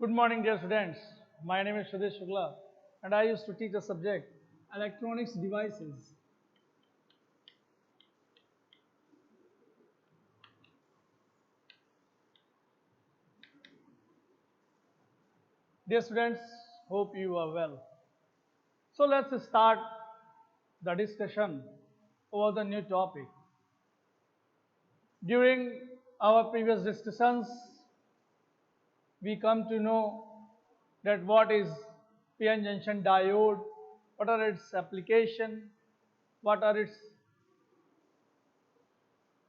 Good morning, dear students. My name is Swadesh Shukla, and I used to teach a subject electronics devices. Dear students, hope you are well. So let's start the discussion over the new topic. During our previous discussions, we come to know that what is PN junction diode, what are its application, what are its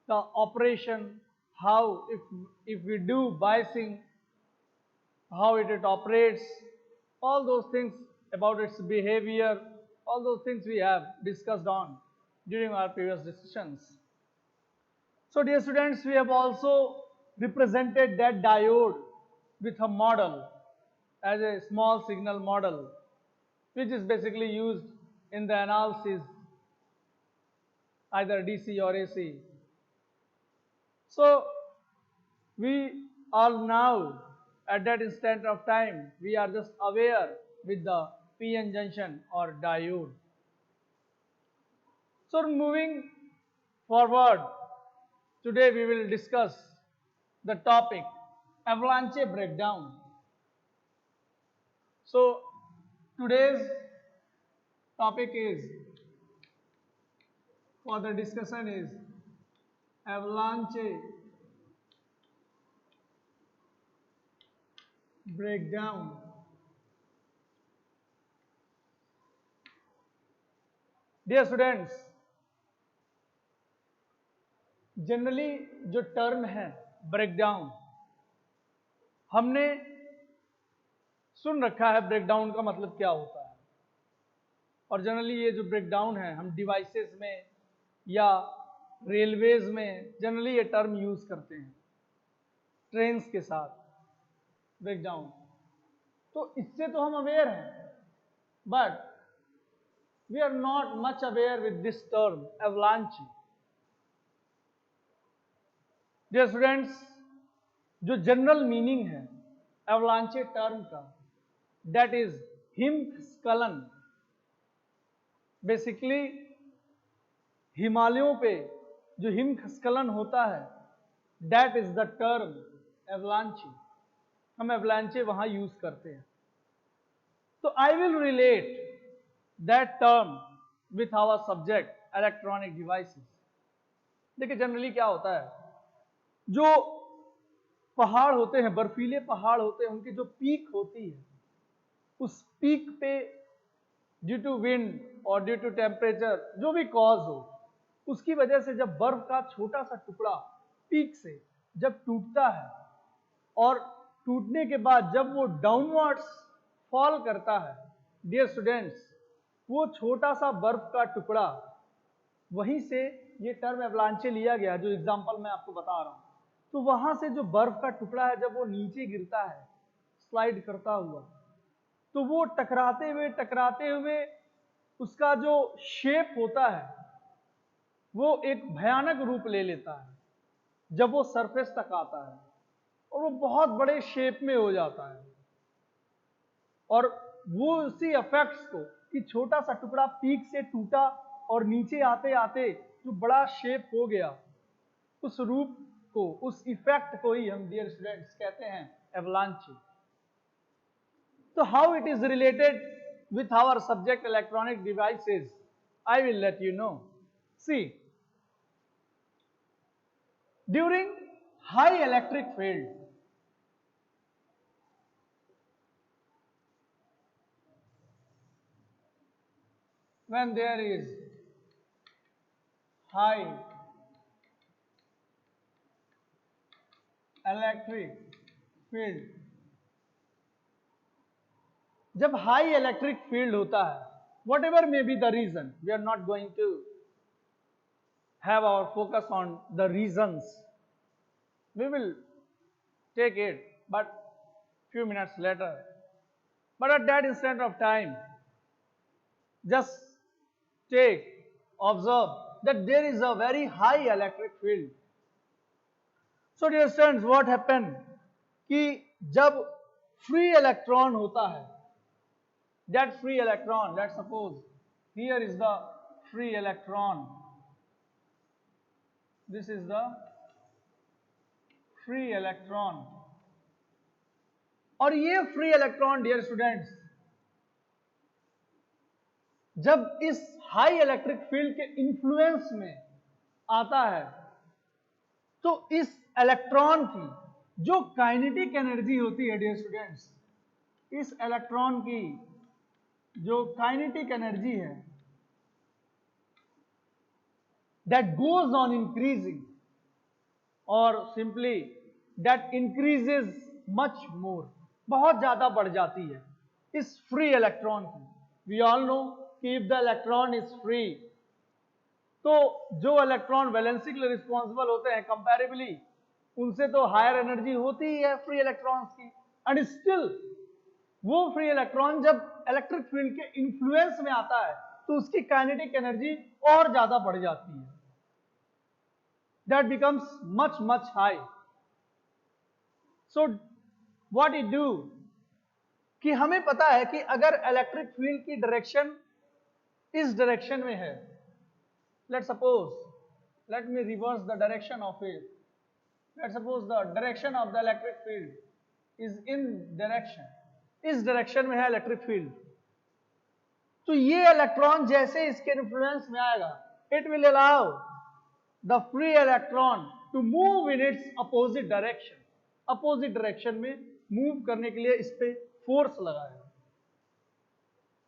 the operation, how if we do biasing, how it operates, all those things about its behavior, all those things we have discussed on during our previous discussions. So dear students, we have also represented that diode with a model as a small signal model, which is basically used in the analysis either DC or AC. So we are now at that instant of time, we are just aware with the PN junction or diode. So moving forward, today we will discuss the topic avalanche breakdown. So today's topic is, for the discussion is avalanche breakdown. Dear students, generally जो term है breakdown, हमने सुन रखा है breakdown का मतलब क्या होता है, और जनरली ये जो ब्रेकडाउन है हम डिवाइसेस में या रेलवेज में जनरली ये टर्म यूज करते हैं ट्रेन्स के साथ ब्रेकडाउन। तो इससे तो हम अवेयर हैं, but we are not much aware with this term avalanche. Dear students, जो जनरल मीनिंग है एवलांचे टर्म का, दैट इज हिमस्खलन। बेसिकली हिमालयों पे जो हिमस्खलन होता है, that is the term avalanche. हम एवलांचे वहां यूज करते हैं। तो I will relate that term with our subject electronic devices. देखिए जनरली क्या होता है, जो पहाड़ होते हैं, बर्फीले पहाड़ होते हैं, उनकी जो पीक होती है, उस पीक पे ड्यू टू विंड और ड्यू टू टेम्परेचर जो भी कॉज हो, उसकी वजह से जब बर्फ का छोटा सा टुकड़ा पीक से जब टूटता है और टूटने के बाद जब वो डाउनवर्ड्स फॉल करता है, डियर स्टूडेंट्स, वो छोटा सा बर्फ का टुकड़ा, वहीं से ये टर्म एवलांचे लिया गया, जो एग्जांपल मैं आपको बता रहा हूं। तो वहां से जो बर्फ का टुकड़ा है जब वो नीचे गिरता है स्लाइड करता हुआ, तो वो टकराते हुए उसका जो शेप होता है वो एक भयानक रूप ले लेता है जब वो सरफेस तक आता है, और वो बहुत बड़े शेप में हो जाता है। और वो उसी इफेक्ट्स को कि छोटा सा टुकड़ा पीक से टूटा और नीचे आते आते जो बड़ा शेप हो गया, उस रूप को, उस इफेक्ट को ही हम डियर स्टूडेंट्स कहते हैं एवलांची। तो how it is related with our subject electronic devices, I will let you know. See, during high electric field, when there is high electric field, जब हाई इलेक्ट्रिक फील्ड होता है, whatever may be the reason, we are not going to have our focus on the reasons, we will take it but few minutes later, but at that instant of time, just observe that there is a very high electric field. So dear students, what happened कि जब free electron होता है, that free electron, let's suppose here is the free electron, this is the free electron, और ये free electron dear students जब इस high electric field के influence में आता है तो इस इलेक्ट्रॉन की जो काइनेटिक एनर्जी होती है डियर स्टूडेंट्स, इस इलेक्ट्रॉन की जो काइनेटिक एनर्जी है दैट गोज ऑन इंक्रीजिंग और simply that increases much more, बहुत ज्यादा बढ़ जाती है इस फ्री इलेक्ट्रॉन की। वी ऑल नो कि if the electron is free तो जो इलेक्ट्रॉन वैलेंसी के लिए रिस्पॉन्सिबल होते हैं कंपैरेबली उनसे तो हायर एनर्जी होती ही है फ्री इलेक्ट्रॉन्स की, एंड स्टिल वो फ्री इलेक्ट्रॉन जब इलेक्ट्रिक फील्ड के इन्फ्लुएंस में आता है तो उसकी काइनेटिक एनर्जी और ज्यादा बढ़ जाती है, that becomes much much high. So what it do कि हमें पता है कि अगर इलेक्ट्रिक फील्ड की डायरेक्शन इस डायरेक्शन में है, let's suppose, let me reverse the direction of it, let's suppose the direction of the electric field is in direction, इस डायरेक्शन में है इलेक्ट्रिक फील्ड, तो ये इलेक्ट्रॉन जैसे इसके इन्फ्लुएंस में आएगा it will allow the free electron to move in its opposite direction, opposite direction में मूव करने के लिए इस पे फोर्स लगाएगा,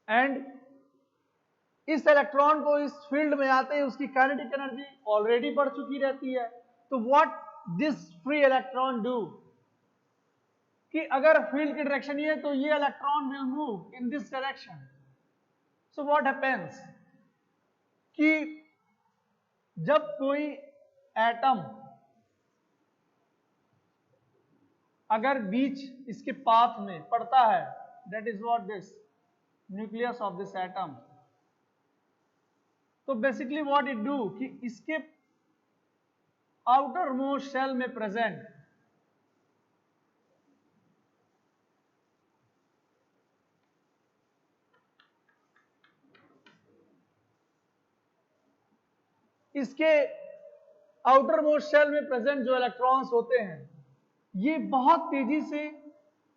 एंड इस इलेक्ट्रॉन को इस फील्ड में आते ही उसकी काइनेटिक एनर्जी ऑलरेडी बढ़ चुकी रहती है। तो what this free electron do कि अगर फील्ड की डायरेक्शन ये है तो ये electron will move in this direction. So what happens कि जब कोई एटम अगर बीच इसके पाथ में पड़ता है, that is what this nucleus of this atom, तो बेसिकली व्हाट इट डू कि इसके आउटर मोस्ट शेल में प्रेजेंट इसके आउटर मोस्ट शेल में प्रेजेंट जो इलेक्ट्रॉन्स होते हैं ये बहुत तेजी से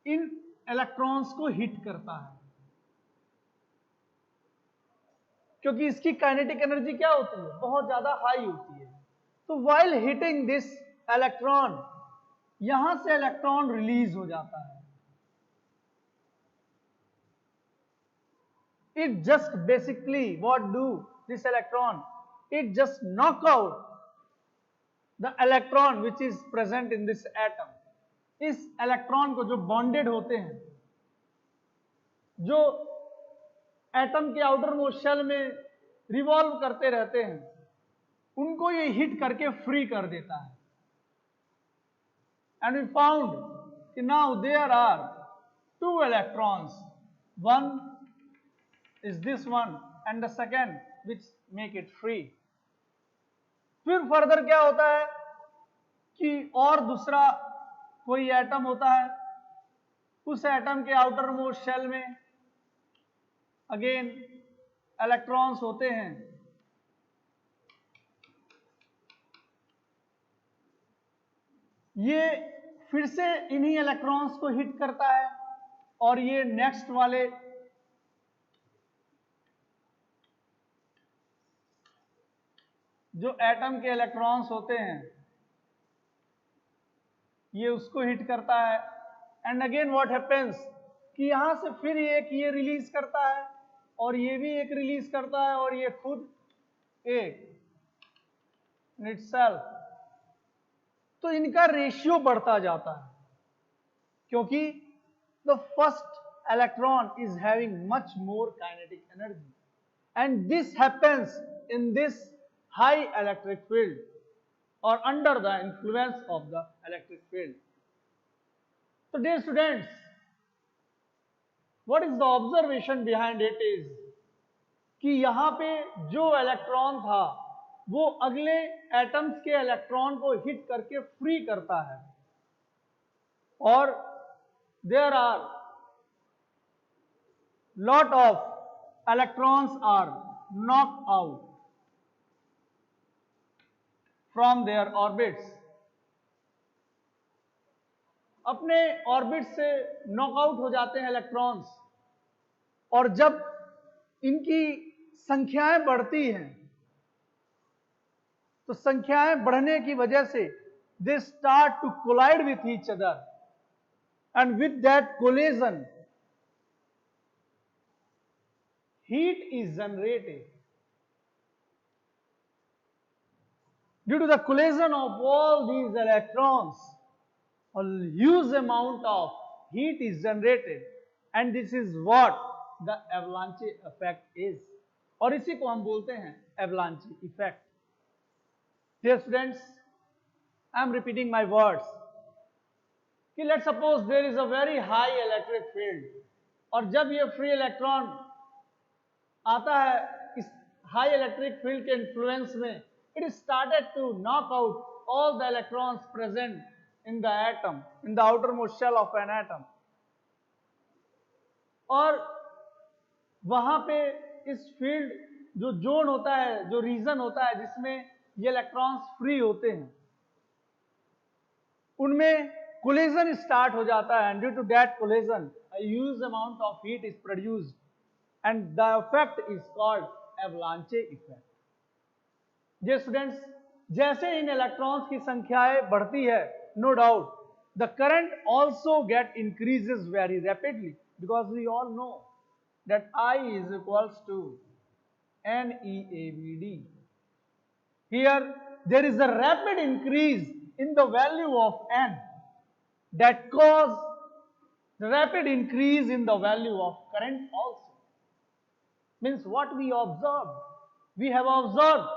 इन इलेक्ट्रॉन्स को हिट करता है, क्योंकि इसकी काइनेटिक एनर्जी क्या होती है, बहुत ज्यादा हाई होती है। तो व्हाइल हिटिंग दिस इलेक्ट्रॉन यहां से इलेक्ट्रॉन रिलीज हो जाता है, it just basically what do this electron, it just knock out the electron which is present in this atom, इस इलेक्ट्रॉन को जो बॉन्डेड होते हैं, जो एटम के आउटर मोस्ट शेल में रिवॉल्व करते रहते हैं, उनको ये हिट करके फ्री कर देता है। एंड वी फाउंड कि now there are two electrons, one is this one and the second which make it free. फिर फर्दर क्या होता है कि और दूसरा कोई एटम होता है, उस एटम के आउटर मोस्ट शेल में अगेन इलेक्ट्रॉन्स होते हैं, ये फिर से इन्हीं इलेक्ट्रॉन्स को हिट करता है और ये नेक्स्ट वाले जो एटम के इलेक्ट्रॉन्स होते हैं ये उसको हिट करता है, एंड अगेन व्हाट हैपेंस कि यहां से फिर ये रिलीज करता है और ये भी एक रिलीज करता है और ये खुद एक इटसेल्फ, तो इनका रेशियो बढ़ता जाता है क्योंकि the first electron is having much more kinetic energy, and this happens in this high electric field or under the influence of the electric field. So dear students, what is the observation behind it is कि यहां पे जो electron था वो अगले atoms के electron को hit करके फ्री करता है, और there are lot of electrons are knocked out from their orbits. अपने ऑर्बिट से नॉकआउट हो जाते हैं इलेक्ट्रॉन्स, और जब इनकी संख्याएं बढ़ती हैं तो संख्याएं बढ़ने की वजह से they start to collide with each other, and with that collision heat is generated. Due to the collision of all these electrons, a huge amount of heat is generated, and this is what the avalanche effect is. और इसी को हम बोलते हैं avalanche effect. Dear students, I am repeating my words. कि let's suppose there is a very high electric field, और जब ये free electron आता है इस हाई इलेक्ट्रिक फील्ड के इन्फ्लुएंस में, it is started to knock out all the electrons present in the atom, in the outer most shell of an atom, और वहां पे इस फील्ड जो जोन होता है, जो रीजन होता है जिसमें ये इलेक्ट्रॉन्स फ्री होते हैं, उनमें कोलिजन स्टार्ट हो जाता है, and due to that collision a huge amount of heat is produced, and the effect is called avalanche effect. Dear students, जैसे इन इलेक्ट्रॉन्स की संख्याएं बढ़ती है, no doubt the current also get increases very rapidly, because we all know that I is equals to NeAVD. Here there is a rapid increase in the value of N that cause the rapid increase in the value of current also. Means what we observed? We have observed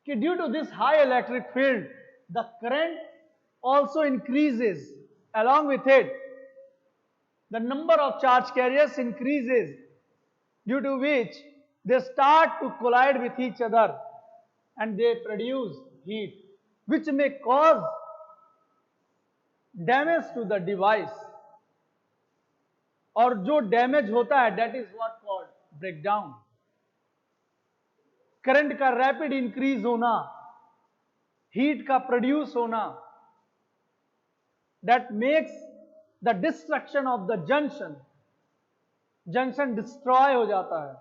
that due to this high electric field, the current also increases. Along with it, the number of charge carriers increases, due to which they start to collide with each other and they produce heat, which may cause damage to the device. और जो damage होता है, that is what called breakdown. Current का rapid increase होना, heat का produce होना, that makes the destruction of the junction. Junction destroy हो जाता है,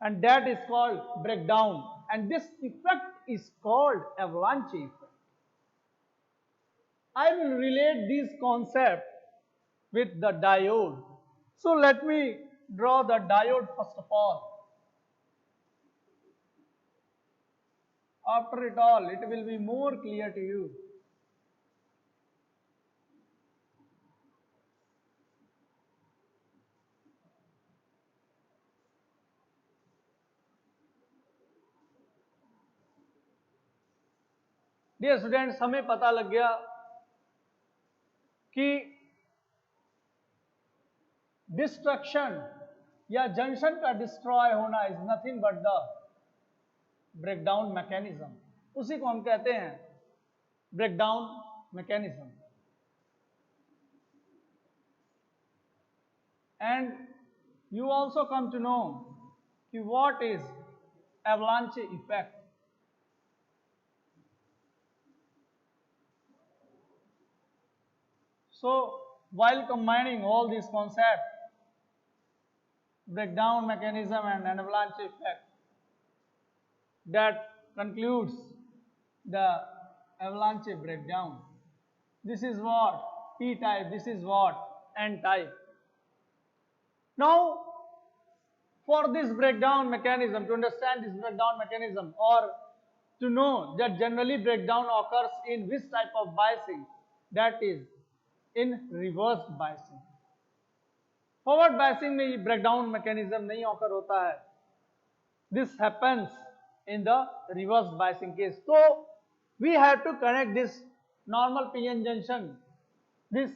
and that is called breakdown, and this effect is called avalanche effect. I will relate these concepts with the diode. So let me draw the diode first of all. After it all, it will be more clear to you. Dear students, हमें पता लग गया कि destruction या junction का destroy होना is nothing but the breakdown mechanism. उसी को हम कहते हैं breakdown mechanism. And you also come to know कि what is avalanche effect. So while combining all these concepts, breakdown mechanism and avalanche effect, that concludes the avalanche breakdown. This is what P type, this is what N type. Now for this breakdown mechanism, to understand this breakdown mechanism, or to know that generally breakdown occurs in which type of biasing, that is in reverse biasing. Forward biasing में ये breakdown mechanism नहीं occur होता है. This happens in the reverse biasing case. तो we have to connect this normal PN junction, this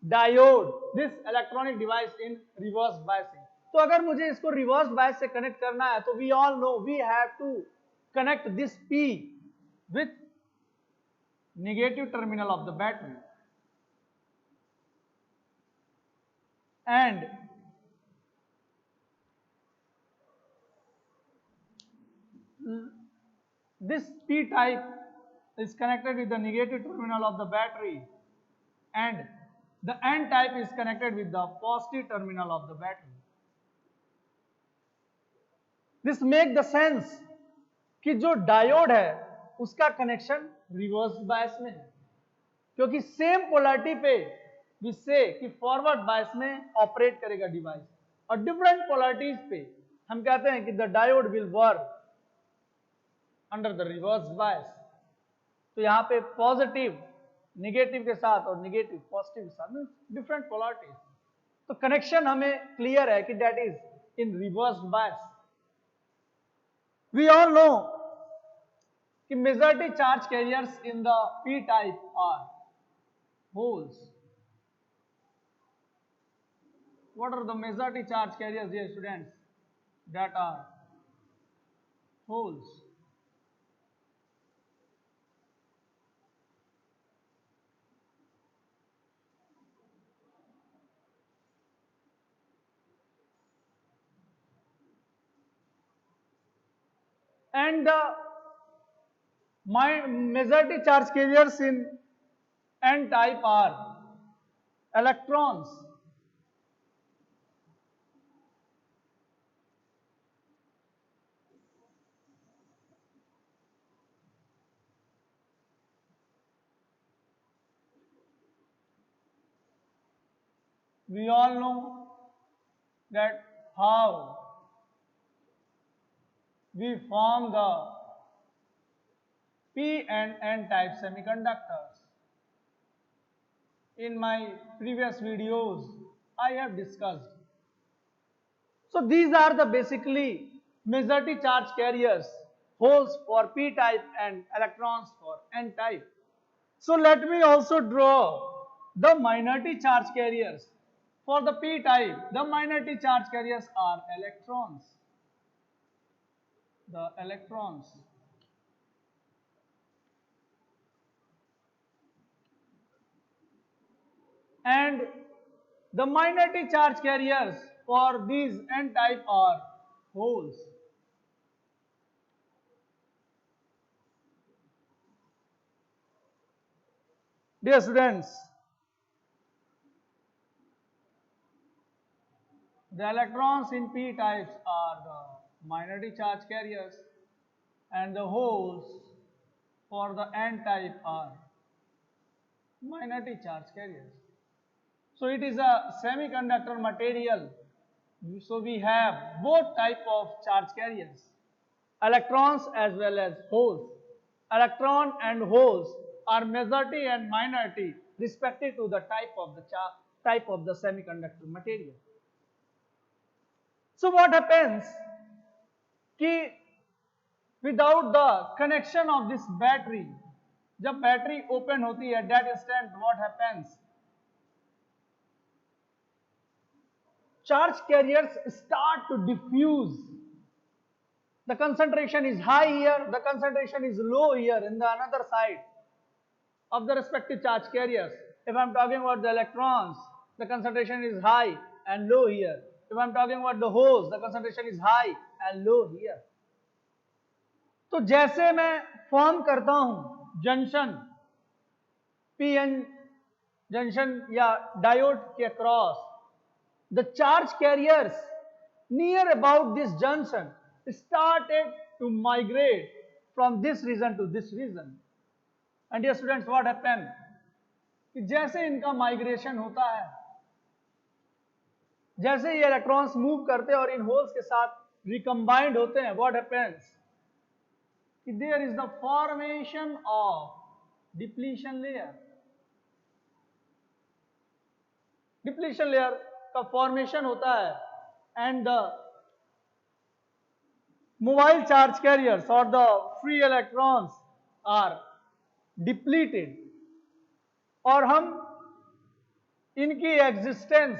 diode, this electronic device in reverse biasing. तो अगर मुझे इसको रिवर्स बायस से कनेक्ट करना है, तो we all know we have to connect this P with negative terminal of the battery. and this p type is connected with the negative terminal of the battery, and the n type is connected with the positive terminal of the battery. This make the sense कि जो diode है उसका connection reverse bias में है, क्योंकि same polarity पे we say कि forward bias में ऑपरेट करेगा डिवाइस, और डिफरेंट पोलैरिटीज पे हम कहते हैं कि the diode will work under the reverse बायस. तो यहाँ पे पॉजिटिव निगेटिव के साथ और निगेटिव पॉजिटिव के साथ डिफरेंट पोलैरिटीज. तो कनेक्शन हमें क्लियर है कि that is in reverse bias. We all know कि majority charge carriers in the p type are holes. What are the majority charge carriers, dear students? That are holes. And the majority charge carriers in n type are electrons. We all know that how we form the P and N type semiconductors. In my previous videos, I have discussed. So these are the basically majority charge carriers, holes for P type and electrons for N type. So let me also draw the minority charge carriers. For the P type, the minority charge carriers are electrons. The electrons. And the minority charge carriers for these n type are holes. Dear students, the electrons in p types are the minority charge carriers, and the holes for the n type are minority charge carriers. So it is a semiconductor material. So we have both type of charge carriers, electrons as well as holes. Electron and holes are majority and minority respective to the type of the semiconductor material. So what happens कि without the connection of this battery, जब battery open होती है, that instant what happens? Charge carriers start to diffuse. The concentration is high here, the concentration is low here in the another side of the respective charge carriers. If I am talking about the electrons, the concentration is high and low here. If I am talking about the holes, the concentration is high and low here. तो जैसे मैं form करता हूं junction PN junction या diode के across, the charge carriers near about this junction started to migrate from this region to this region. And dear students, what happened? कि जैसे इनका माइग्रेशन होता है, जैसे ये इलेक्ट्रॉन्स मूव करते हैं और इन होल्स के साथ रिकम्बाइंड होते हैं, what happens? कि there is the formation of depletion layer. Depletion layer का फॉर्मेशन होता है, and the mobile charge carriers और the free electrons are depleted, और हम इनकी एग्जिस्टेंस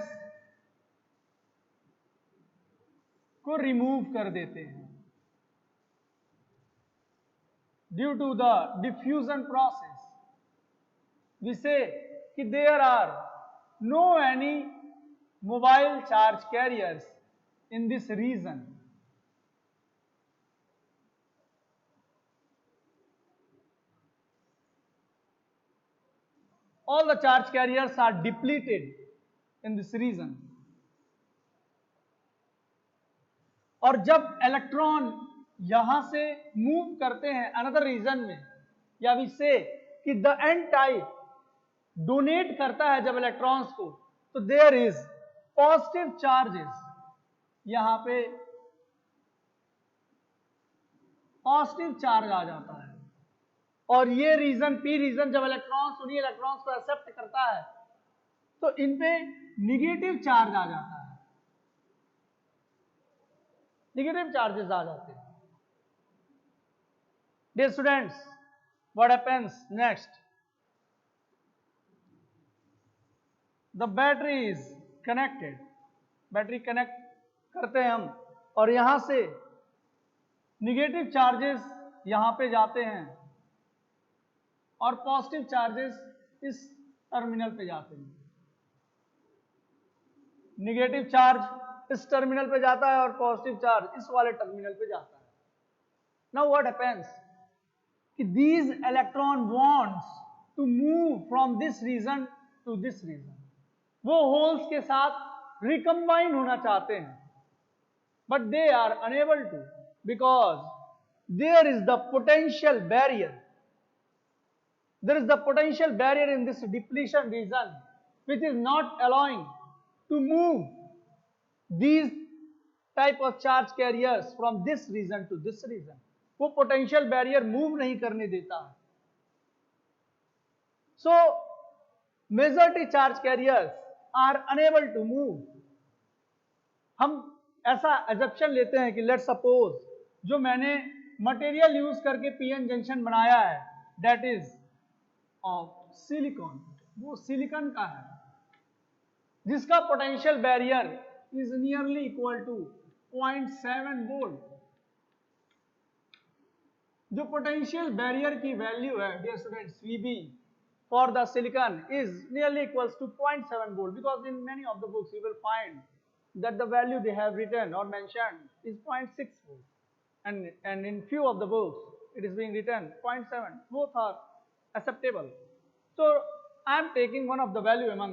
को रिमूव कर देते हैं due to the diffusion process. We say कि there are no any mobile charge carriers in this region. All the charge carriers are depleted in this region. और जब इलेक्ट्रॉन यहां से मूव करते हैं अनदर रीजन में, या वी से कि द एन टाइप डोनेट करता है जब इलेक्ट्रॉन्स को, तो देयर इज पॉजिटिव चार्जेस, यहां पे पॉजिटिव चार्ज आ जाता है। और ये रीजन पी रीजन जब इलेक्ट्रॉन्स उन्हीं इलेक्ट्रॉन्स को एक्सेप्ट करता है तो इन पे निगेटिव चार्ज आ जाता है, निगेटिव चार्जेस आ जाते हैं। Dear students, what happens next? The battery is connected, battery connect करते हैं हम और यहां से निगेटिव चार्जेस यहां पे जाते हैं और पॉजिटिव चार्जेस इस टर्मिनल पे जाते हैं। निगेटिव चार्ज इस टर्मिनल पे जाता है और पॉजिटिव चार्ज इस वाले टर्मिनल पे जाता है। नाउ व्हाट हैपेंस कि these electron wants to move from this region to this region, वो होल्स के साथ रिकम्बाइन होना चाहते हैं, but they are unable to because there is the potential barrier, there is the potential barrier in this depletion region which is not allowing to move these type of charge carriers from this region to this region. वो potential barrier move नहीं करने देता है। So majority charge carriers are unable to move. हम ऐसा assumption लेते हैं कि let's suppose जो मैंने मटेरियल यूज करके पीएन जंक्शन बनाया है that is ऑफ सिलिकॉन, वो सिलिकॉन का है जिसका potential barrier is nearly equal to 0.7 volt. जो पोटेंशियल बैरियर की वैल्यू है dear students VB for the silicon is nearly equals to 0.7 volt, because in many of the books you will find that the value they have written or mentioned is 0.6 volt, and in few of the books it is being written 0.7. Both are acceptable. So I am taking one of the value among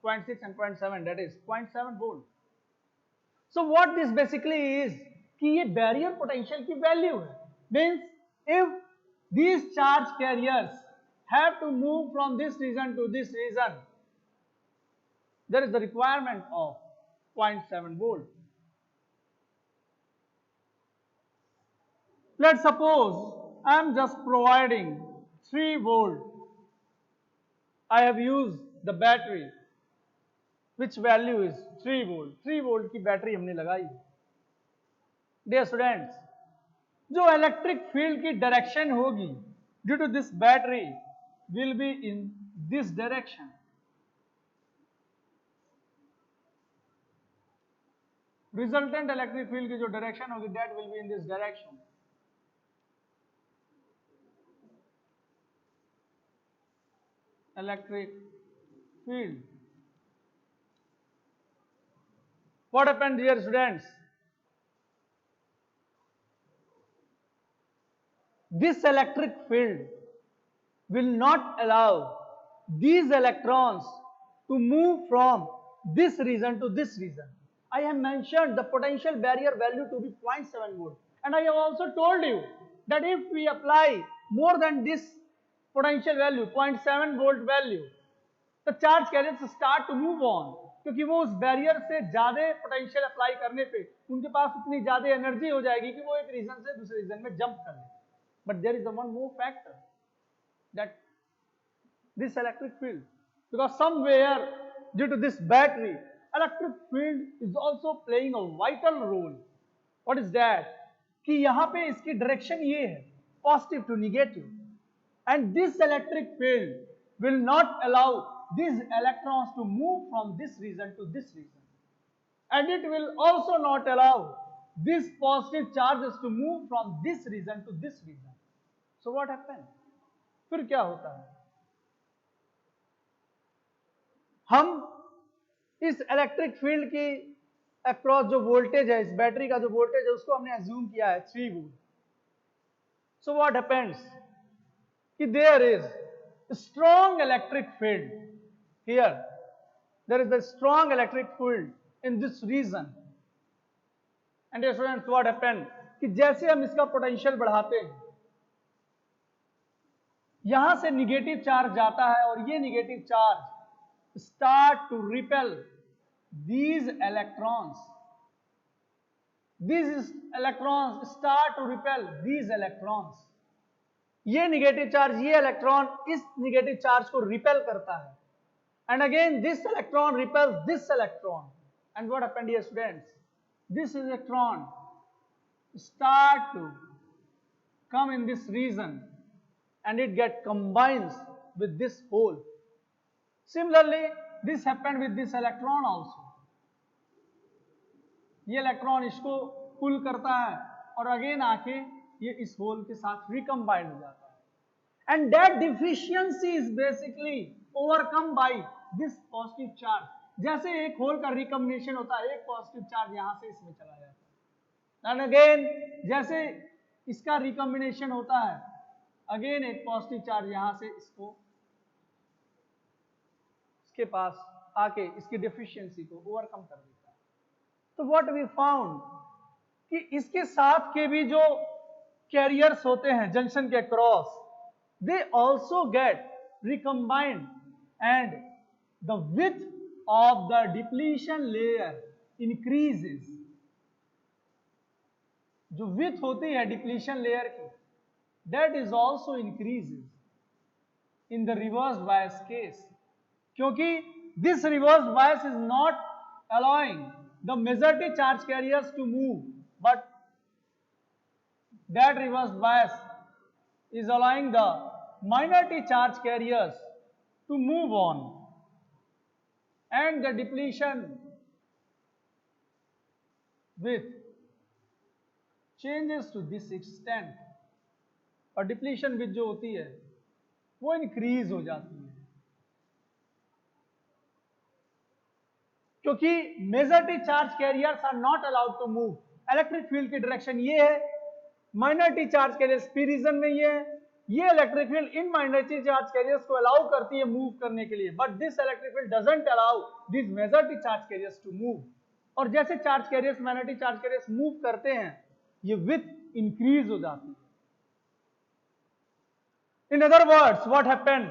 0.6 and 0.7, that is 0.7 volt. So what this basically is कि ये barrier potential की value है, means if these charge carriers have to move from this region to this region, there is the requirement of 0.7 volt. Let's suppose I am just providing 3 volt. I have used the battery which value is 3 volt. 3 volt की battery हमने लगाई। Dear students, जो electric field की direction होगी due to this battery will be in this direction. Resultant electric field की जो direction होगी that will be in this direction. electric field. What happened, dear students? This electric field will not allow these electrons to move from this region to this region. I have mentioned the potential barrier value to be 0.7 volt, and I have also told you that if we apply more than this potential value 0.7 volt value, the charge carriers start to move on, क्योंकि वो उस barrier से ज्यादा potential apply करने पे उनके पास उतनी ज्यादा एनर्जी हो जाएगी कि वो एक रीजन से दूसरे रीजन में जंप कर ले। But there is one more factor that this electric field, because somewhere due to this battery electric field is also playing a vital role. What is that? कि यहाँ पे इसकी डायरेक्शन ये है positive to negative, and this electric field will not allow these electrons to move from this region to this region, and it will also not allow these positive charges to move from this region to this region. So what happens? फिर क्या होता है? हम इस electric field की across जो voltage है, इस बैटरी का जो वोल्टेज है उसको हमने अज्यूम किया है 3 वोल्ट. सो व्हाट हैपेंस कि there is strong electric field here, there is a strong electric field in this region. And students what happen कि जैसे हम इसका पोटेंशियल बढ़ाते हैं, यहां से निगेटिव चार्ज जाता है और ये negative charge start to repel these electrons. These electrons start to repel these electrons. ये निगेटिव चार्ज, ये इलेक्ट्रॉन इस निगेटिव चार्ज को रिपेल करता है. And again this electron repels this electron. And what happened here students? This electron start to come in this region and it get combines with this hole. Similarly, this happened with this electron also. ये electron इसको पुल करता है और again आके ये इस whole के साथ रिकम्बाइंड हो जाता है. And that deficiency is basically overcome by this positive charge. जैसे एक होल का रिकम्बिनेशन होता है, एक पॉजिटिव चार्ज यहां से इसमें चला जाता है, एंड अगेन जैसे इसका रिकम्बिनेशन होता है, अगेन एक पॉजिटिव चार्ज यहां से इसको इसके पास आके इसकी डिफिशियंसी को ओवरकम कर देता है. तो व्हाट वी फाउंड कि इसके साथ के भी जो कैरियर्स होते हैं जंक्शन के cross, they also get recombined and the width of the depletion layer increases. जो विड्थ होती है डिप्लीशन लेयर की, that is also increases in the reverse bias case, क्योंकि this reverse bias is not allowing the majority charge carriers to move, but that reverse bias is allowing the minority charge carriers to move on, and the depletion width changes to this extent. और depletion width जो होती है वो increase हो जाती है, क्योंकि majority charge carriers are not allowed to move. Electric field की डायरेक्शन ये है, minority charge carriers P region में ये है. ये इलेक्ट्रिक फील्ड इन माइनॉरिटी चार्ज कैरियर्स को अलाउ करती है मूव करने के लिए, but this electric field doesn't allow this majority charge carriers to move. और जैसे charge carriers, minority charge carriers move करते हैं, ये विड्थ इंक्रीज हो जाती है. In other words what happened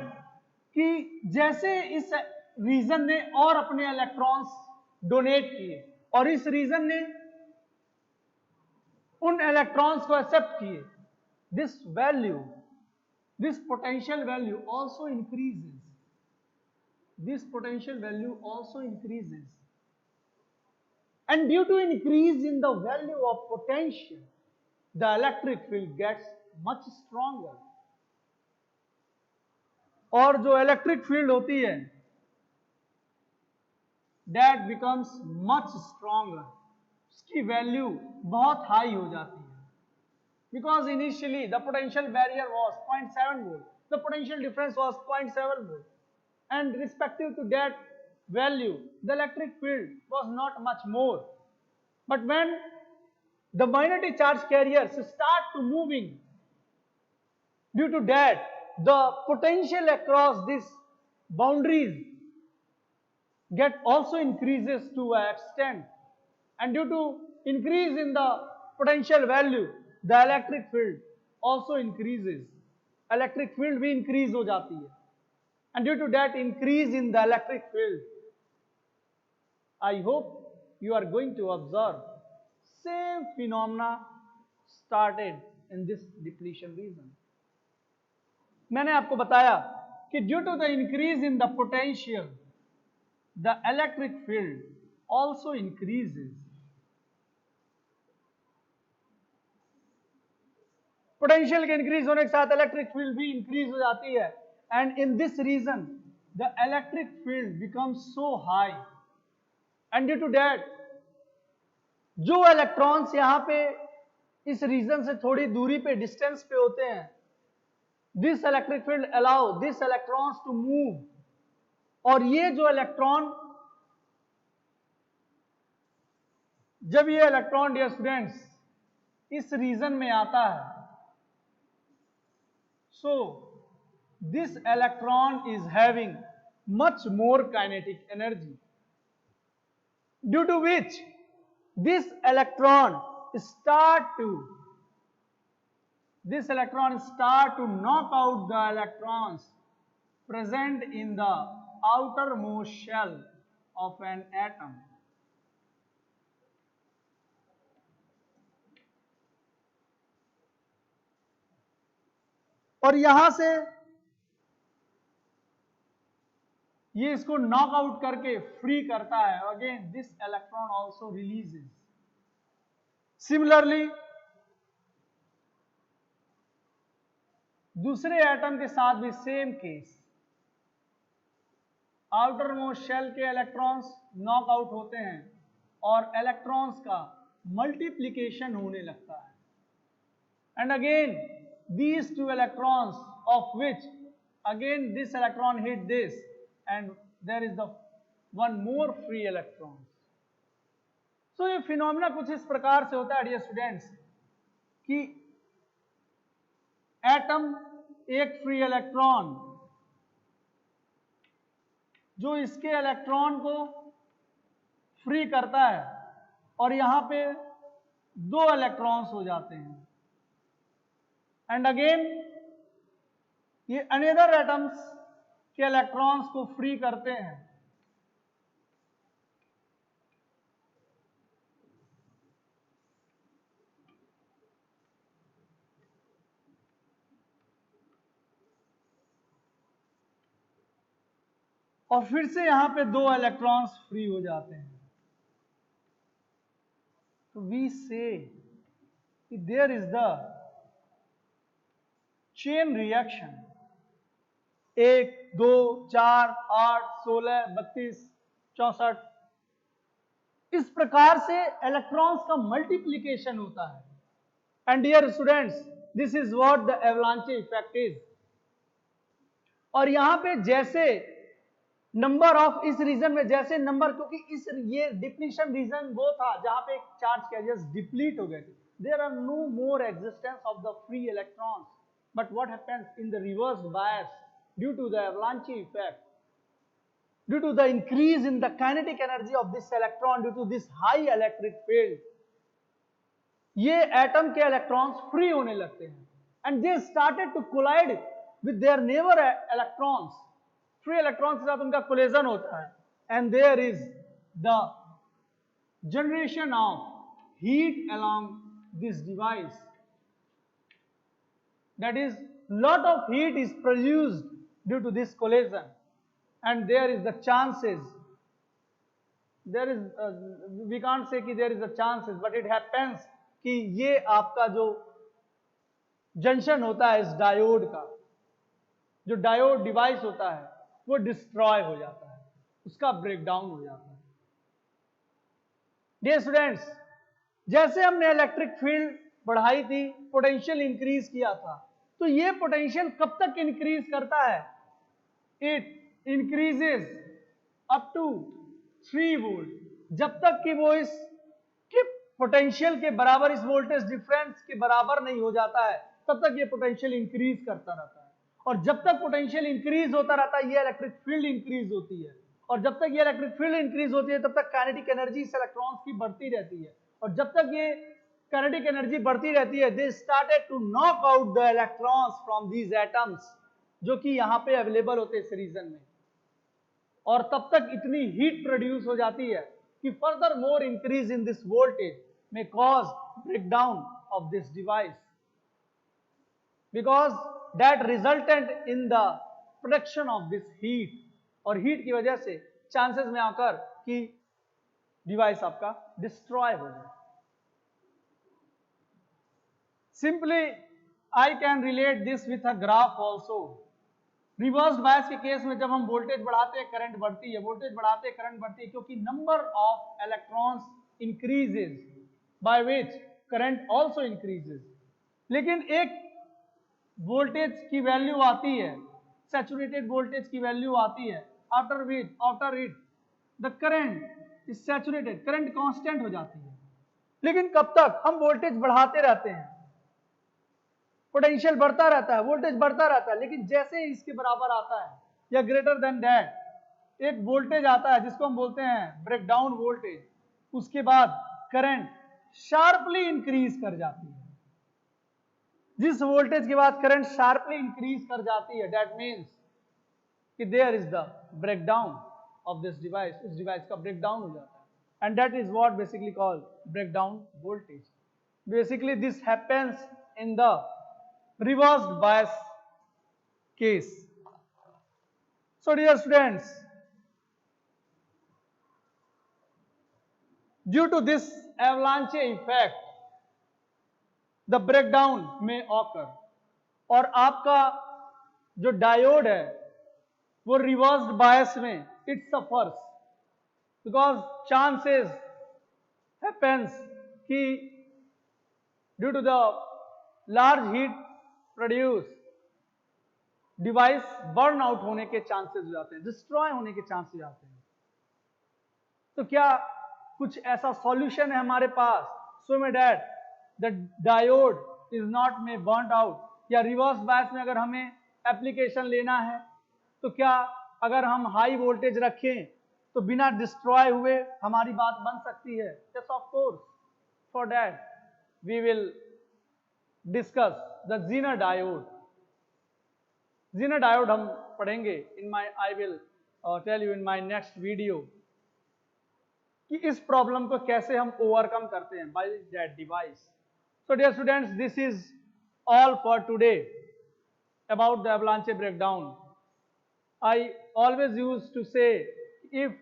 कि जैसे इस रीजन ने और अपने इलेक्ट्रॉन्स डोनेट किए और इस रीजन ने उन इलेक्ट्रॉन्स को एक्सेप्ट किए, this value, this potential value also increases. This potential value also increases, and due to increase in the value of potential, the electric field gets much stronger. और जो electric field होती है that becomes much stronger, उसकी value बहुत high हो जाती है, because initially the potential barrier was 0.7 volt, the potential difference was 0.7 volt, and respective to that value the electric field was not much more. But when the minority charge carriers start to moving, due to that the potential across these boundaries get also increases to an extent, and due to increase in the potential value the electric field also increases. Electric field भी increase हो जाती है, and due to that increase in the electric field, I hope you are going to observe same phenomena started in this depletion region. मैंने आपको बताया कि due to the increase in the potential, the electric field also increases. Potential के increase होने के साथ electric field भी increase हो जाती है, and in this region the electric field becomes so high, and due to that जो electrons यहां पे इस रीजन से थोड़ी दूरी पे डिस्टेंस पे होते हैं, this electric field allow this electrons to move. और ये जो इलेक्ट्रॉन जब ये इलेक्ट्रॉन डियर स्टूडेंट्स इस रीजन में आता है, so this electron is having much more kinetic energy, due to which this electron start to knock out the electrons present in the outermost shell of an atom. और यहां से ये इसको knock out करके free करता है. Again this electron also releases. Similarly दूसरे atom के साथ भी same case. Outer most shell के इलेक्ट्रॉन्स नॉक आउट होते हैं और इलेक्ट्रॉन्स का मल्टीप्लीकेशन होने लगता है. And again these two electrons, of which again this electron hit this and there is the one more free electron. So ये phenomena कुछ इस प्रकार से होता है डियर स्टूडेंट्स कि एटम एक फ्री इलेक्ट्रॉन जो इसके इलेक्ट्रॉन को फ्री करता है और यहां पे दो इलेक्ट्रॉन्स हो जाते हैं. एंड अगेन ये अनदर एटम्स के इलेक्ट्रॉन्स को फ्री करते हैं. और फिर से यहां पे दो इलेक्ट्रॉन्स फ्री हो जाते हैं. तो we say there is the chain reaction. 1, 2, 4, 8, 16, 32, 64 इस प्रकार से इलेक्ट्रॉन्स का मल्टीप्लीकेशन होता है. And dear students this is what the avalanche effect is. और यहां पे जैसे नंबर ऑफ इस रीजन में जैसे नंबर, क्योंकि इस ये डिप्लीशन रीजन वो था जहां पे चार्ज कैरियर्स डिप्लीट हो गए थे. There are no more existence of the free electrons. But what happens in the reverse bias due to the avalanche effect, due to the increase in the kinetic energy of this electron due to this high electric field, ये atom के electrons free होने लगते हैं and they started to collide with their neighbor electrons. Free electrons के साथ उनका collision होता है and there is the generation of heat along this device. That is, lot of heat is produced due to this collision and there is the chances, there is we can't say कि there is the chances, but it happens कि ये आपका जो junction होता है इस diode का, जो डायोड डिवाइस होता है वो डिस्ट्रॉय हो जाता है, उसका ब्रेकडाउन हो जाता है. डियर स्टूडेंट्स जैसे हमने इलेक्ट्रिक फील्ड बढ़ाई थी, पोटेंशियल इंक्रीज किया था, तो ये पोटेंशियल कब तक इंक्रीज करता है? It increases up to 3 volt. जब तक कि वो इस पोटेंशियल के बराबर, इस वोल्टेज डिफरेंस के बराबर नहीं हो जाता है, तब तक ये पोटेंशियल इंक्रीज करता रहता है. और जब तक पोटेंशियल इंक्रीज होता रहता है ये इलेक्ट्रिक फील्ड इंक्रीज होती है. और जब तक ये इलेक्ट्रिक फील्ड इंक्रीज होती है तब तक काइनेटिक एनर्जी इस इलेक्ट्रॉन्स की बढ़ती रहती है. और जब तक ये काइनेटिक एनर्जी बढ़ती रहती है, they started to knock out the electrons from these atoms, जो कि यहां पे अवेलेबल होते हैं इस रीजन में. और तब तक इतनी हीट प्रोड्यूस हो जाती है कि further more increase in this voltage may cause breakdown of this device, because that resultant in the production of this heat. और हीट की वजह से चांसेस में आकर कि डिवाइस आपका डिस्ट्रॉय हो जाए. Simply I can relate this with a graph also. Reverse bias के केस में जब हम वोल्टेज बढ़ाते हैं करंट बढ़ती है, वोल्टेज बढ़ाते हैं करंट बढ़ती है, क्योंकि number of electrons increases by which current also increases. लेकिन एक वोल्टेज की वैल्यू आती है, सैचुरेटेड वोल्टेज की वैल्यू आती है, after it the current is saturated, current constant हो जाती है. लेकिन कब तक? हम वोल्टेज बढ़ाते रहते हैं, पोटेंशियल बढ़ता रहता है, वोल्टेज बढ़ता रहता है, लेकिन जैसे ही इसके बराबर आता है या ग्रेटर देन दैट एक वोल्टेज आता है जिसको हम बोलते हैं ब्रेकडाउन वोल्टेज, उसके बाद करंट शार्पली इंक्रीज कर जाती है। जिस वोल्टेज के बाद करंट शार्पली इंक्रीज कर जाती है, दैट मीन्स कि there is the breakdown of this device, उस डिवाइस का ब्रेकडाउन हो जाता है, and that is what basically called breakdown voltage. Basically this happens in the reversed bias case. So dear students, due to this avalanche effect, the breakdown may occur, और आपका जो diode है वो reversed bias में it suffers, because chances happens कि due to the large heat produce device burn out होने के chances हो जाते हैं, डिस्ट्रॉय होने के चांसेस हो जाते हैं। तो क्या कुछ ऐसा सॉल्यूशन है हमारे पास सो में that the diode is not may burn out, या रिवर्स बायस में अगर हमें एप्लीकेशन लेना है तो क्या अगर हम हाई वोल्टेज रखें तो बिना डिस्ट्रॉय हुए हमारी बात बन सकती है? Yes of course. For that we will discuss the zener diode. Zener diode हम पढ़ेंगे in my, I will tell you in my next video कि इस प्रॉब्लम को कैसे हम ओवरकम करते हैं by that device. So dear students, this is all for today about the avalanche breakdown. I always used to say, if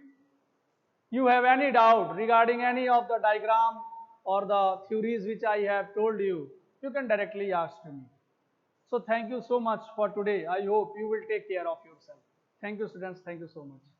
you have any doubt regarding any of the diagram or the theories which I have told you, you can directly ask me. So thank you so much for today. I hope you will take care of yourself. Thank you students. Thank you so much.